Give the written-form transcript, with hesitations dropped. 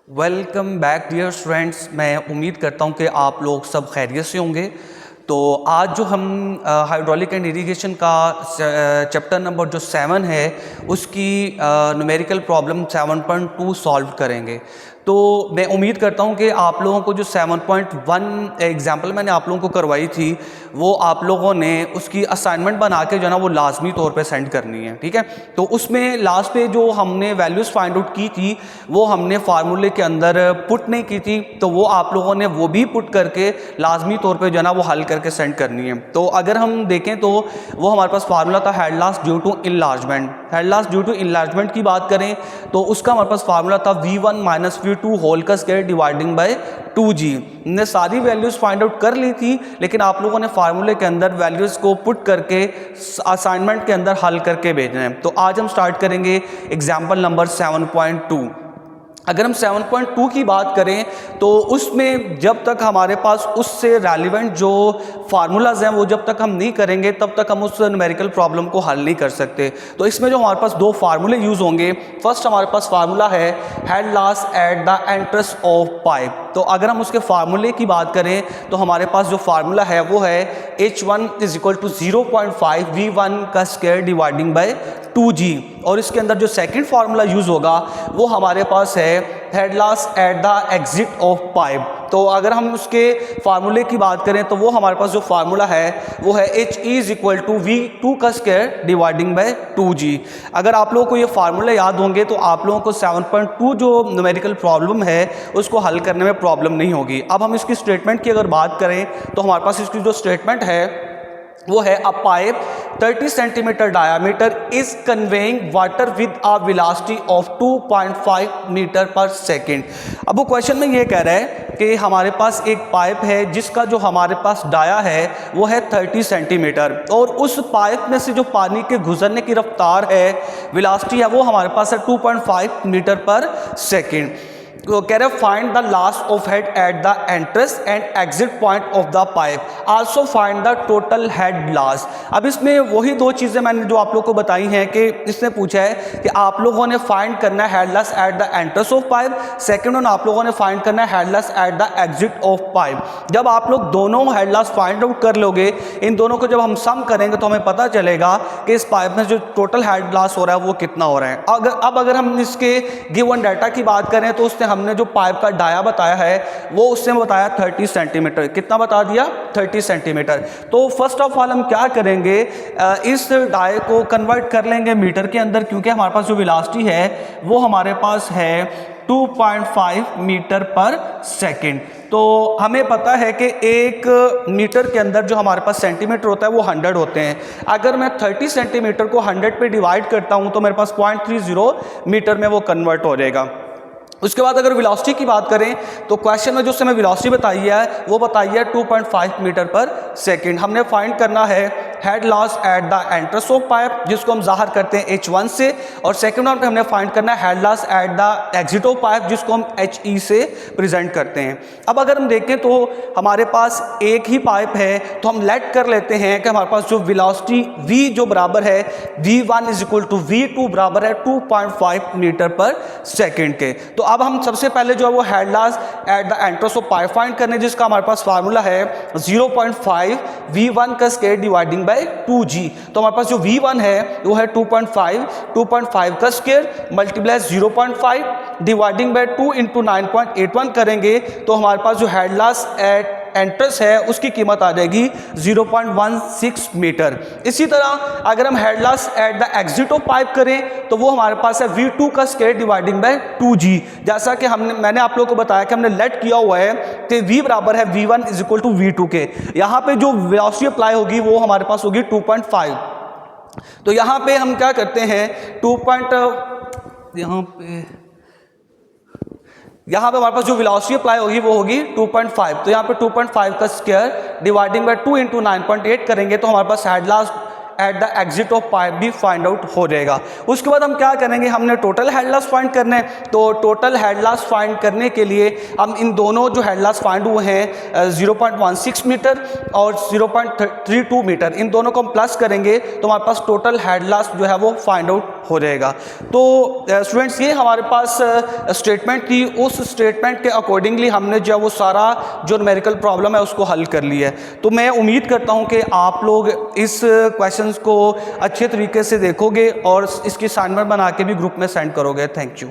Welcome back dear students. मैं उम्मीद करता हूं कि आप लोग सब खैरियत से होंगे। तो आज जो हम हाइड्रोलिक एंड इरिगेशन का चैप्टर नंबर जो 7 है उसकी न्यूमेरिकल प्रॉब्लम 7.2 सॉल्व करेंगे। तो मैं उम्मीद करता हूं कि आप लोगों को जो 7.1 एग्जाम्पल मैंने आप लोगों को करवाई थी वो आप लोगों ने उसकी असाइनमेंट बना के जो है ना वो लाजमी तौर पे सेंड करनी है, ठीक है। तो उसमें लास्ट पे जो हमने वैल्यूज़ फाइंड आउट की थी वो हमने फार्मूले के अंदर पुट नहीं की थी, तो वो आप लोगों ने वो भी पुट करके लाजमी तौर पे जो है ना वो हल करके सेंड करनी है। तो अगर हम देखें तो वो हमारे पास फार्मूला था head loss due to enlargement. Head loss due to enlargement की बात करें तो उसका हमारे पास फार्मूला था V1 - V2 होल का स्क्वायर डिवाइडिंग बाय 2G। हमने सारी वैल्यूज़ फाइंड आउट कर ली थी, लेकिन आप लोगों ने फार्मूले के अंदर वैल्यूज़ को पुट करके असाइनमेंट के अंदर हल करके भेजना है। तो आज हम स्टार्ट करेंगे एग्जाम्पल नंबर 7.2। अगर हम 7.2 की बात करें तो उसमें जब तक हमारे पास उससे रेलिवेंट जो फार्मूलाज हैं वो जब तक हम नहीं करेंगे तब तक हम उस न्यूमेरिकल प्रॉब्लम को हल नहीं कर सकते। तो इसमें जो हमारे पास दो फार्मूले यूज़ होंगे, फर्स्ट हमारे पास फार्मूला है head loss at the entrance of pipe. तो अगर हम उसके फार्मूले की बात करें तो हमारे पास जो फार्मूला है वो है H1 = 0.5 V1 का स्क्वायर डिवाइडिंग बाय 2G। और इसके अंदर जो सेकंड फार्मूला यूज़ होगा वो हमारे पास है head loss at the exit of pipe. तो अगर हम उसके फार्मूले की बात करें तो वो हमारे पास जो फार्मूला है वो है HE = V2 का स्क्वायर डिवाइडिंग बाय 2G। अगर आप लोगों को ये फार्मूले याद होंगे तो आप लोगों को 7.2 जो न्यूमेरिकल प्रॉब्लम है उसको हल करने में प्रॉब्लम नहीं होगी। अब हम इसकी स्टेटमेंट की अगर बात करें तो हमारे पास इसकी जो स्टेटमेंट है वो है a pipe 30 centimetre diameter is conveying water with a velocity of 2.5 metre per second. अब वो क्वेश्चन में ये कह रहा है कि हमारे पास एक पाइप है जिसका जो हमारे पास डाया है वो है 30 सेंटीमीटर, और उस पाइप में से जो पानी के गुजरने की रफ्तार है, वेलोसिटी है, वो हमारे पास है 2.5 मीटर पर सेकेंड। तो कह रहे find the loss of head at the entrance and exit point of the pipe, also find the total head loss. अब इसमें वही दो चीज़ें मैंने जो आप लोग को बताई हैं कि इसने पूछा है कि आप लोगों ने फाइंड करना है head loss at the entrance of pipe, second one आप लोगों ने फाइंड करना है head loss at the exit of pipe. जब आप लोग दोनों हेड लॉस फाइंड आउट कर लोगे, इन दोनों को जब हम सम करेंगे तो हमें पता चलेगा कि इस पाइप में जो टोटल हेड लॉस हो रहा है वो कितना हो रहा है। अगर हम इसके गिवन डाटा की बात करें तो उसने हमने जो पाइप का डाया बताया है वो उसने बताया 30 सेंटीमीटर। कितना बता दिया? 30 सेंटीमीटर। तो फर्स्ट ऑफ ऑल हम क्या करेंगे, इस डाये को कन्वर्ट कर लेंगे मीटर के अंदर, क्योंकि हमारे पास जो वेलोसिटी है वो हमारे पास है 2.5 मीटर पर सेकेंड। तो हमें पता है कि एक मीटर के अंदर जो हमारे पास सेंटीमीटर होता है वो 100 होते हैं। अगर मैं 30 सेंटीमीटर को 100 पे डिवाइड करता हूं तो मेरे पास 0.30 मीटर में वो कन्वर्ट हो जाएगा। उसके बाद अगर वेलोसिटी की बात करें तो क्वेश्चन में जो उसने वेलोसिटी बताई है वो बताई है 2.5 मीटर पर सेकेंड। हमने फाइंड करना है head loss at the entrance of pipe, जिसको हम जाहिर करते हैं H1 से, और सेकंड वन पे हमने फाइंड करना है head loss at the exit of pipe, जिसको हम HE से प्रेजेंट करते हैं। अब अगर हम देखें तो हमारे पास एक ही पाइप है, तो हम लेट कर लेते हैं कि हमारे पास जो वेलोसिटी V जो बराबर है V1 = V2 बराबर है 2.5 मीटर पर सेकेंड के। तो अब हम सबसे पहले जो है वो head loss at the entrance of pipe find करने, जिसका हमारे पास फार्मूला है 0.5 V1 का स्क्वायर डिवाइडिंग बाय 2G। तो हमारे पास जो V1 है वो है 2.5 का स्क्वायर मल्टीप्लाई 0.5 डिवाइडिंग बाय 2 × 9.81 करेंगे तो हमारे पास जो हेड लॉस एट एंट्रेंस है उसकी कीमत आ जाएगी 0.16 मीटर। इसी तरह अगर हम head loss at the exit of pipe करें तो वो हमारे पास है V2 का स्क्वायर डिवाइडिंग बाय 2G। जैसा कि मैंने आप लोगों को बताया कि हमने लेट किया हुआ है कि V बराबर है V1 = V2 के। यहाँ पे जो वेलोसिटी अप्लाई होगी वो हमारे पास होगी 2.5। तो यहाँ पे हम क्या करते हैं यहाँ पे हमारे पास जो वेलोसिटी अप्लाई होगी वो होगी 2.5। तो यहाँ पे 2.5 का स्क्वायर डिवाइडिंग बाय 2 × 9.8 करेंगे तो हमारे पास head loss at the exit of pipe भी फाइंड आउट हो जाएगा। उसके बाद हम क्या करेंगे, हमने टोटल हेड लॉस फाइंड करना है। तो टोटल हेड लॉस फाइंड करने के लिए हम इन दोनों जो हेड लॉस फाइंड हुए हैं 0.16 मीटर और 0.32 मीटर, इन दोनों को हम प्लस करेंगे तो हमारे पास टोटल हेड लॉस जो है वो फाइंड आउट हो जाएगा। तो स्टूडेंट्स ये हमारे पास स्टेटमेंट थी, उस स्टेटमेंट के अकॉर्डिंगली हमने जो है वो सारा जो न्यूमेरिकल प्रॉब्लम है उसको हल कर लिया है। तो मैं उम्मीद करता हूं कि आप लोग इस क्वेश्चंस को अच्छे तरीके से देखोगे और इसकी असाइनमेंट बना के भी ग्रुप में सेंड करोगे। Thank you.